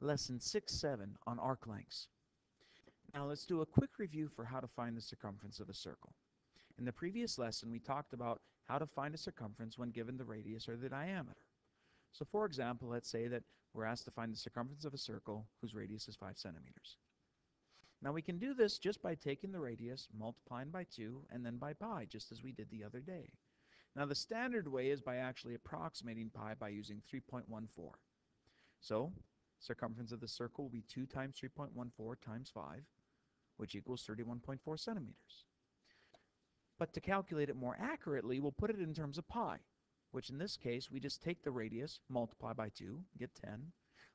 Lesson 6-7 on arc lengths. Now let's do a quick review for how to find the circumference of a circle. In the previous lesson, we talked about how to find a circumference when given the radius or the diameter. So for example, let's say that we're asked to find the circumference of a circle whose radius is 5 centimeters. Now we can do this just by taking the radius, multiplying by 2, and then by pi, just as we did the other day. Now the standard way is by actually approximating pi by using 3.14. So circumference of the circle will be 2 times 3.14 times 5, which equals 31.4 centimeters. But to calculate it more accurately, we'll put it in terms of pi, which in this case, we just take the radius, multiply by 2, get 10,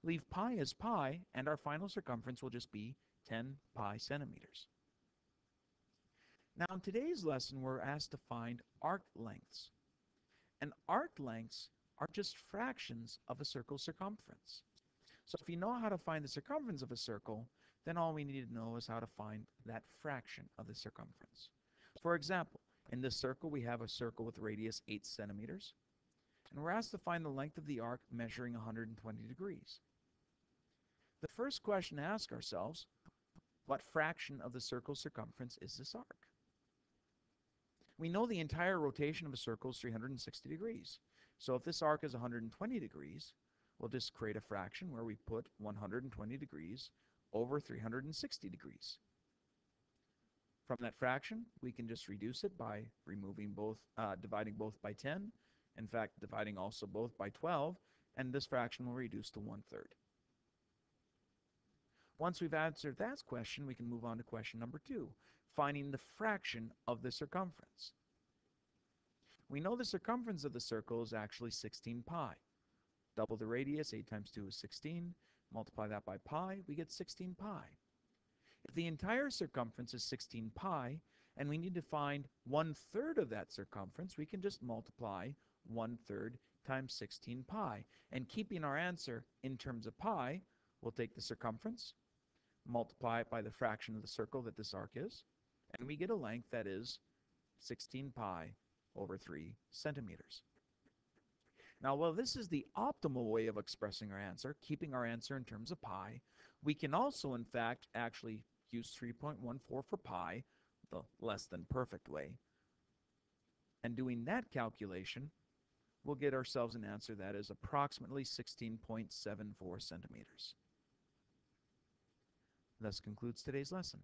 leave pi as pi, and our final circumference will just be 10 pi centimeters. Now in today's lesson, we're asked to find arc lengths. And arc lengths are just fractions of a circle's circumference. So if you know how to find the circumference of a circle, then all we need to know is how to find that fraction of the circumference. For example, in this circle, we have a circle with radius 8 centimeters, and we're asked to find the length of the arc measuring 120 degrees. The first question to ask ourselves, what fraction of the circle's circumference is this arc? We know the entire rotation of a circle is 360 degrees. So if this arc is 120 degrees, we'll just create a fraction where we put 120 degrees over 360 degrees. From that fraction, we can just reduce it by removing both, dividing both by 10. In fact, dividing also both by 12, and this fraction will reduce to 1/3. Once we've answered that question, we can move on to question number 2, finding the fraction of the circumference. We know the circumference of the circle is actually 16 pi. Double the radius, 8 times 2 is 16. Multiply that by pi, we get 16 pi. If the entire circumference is 16 pi, and we need to find 1/3 of that circumference, we can just multiply 1/3 times 16 pi. And keeping our answer in terms of pi, we'll take the circumference, multiply it by the fraction of the circle that this arc is, and we get a length that is 16 pi over 3 centimeters. Now, while this is the optimal way of expressing our answer, keeping our answer in terms of pi, we can also, in fact, actually use 3.14 for pi, the less than perfect way. And doing that calculation, we'll get ourselves an answer that is approximately 16.74 centimeters. Thus concludes today's lesson.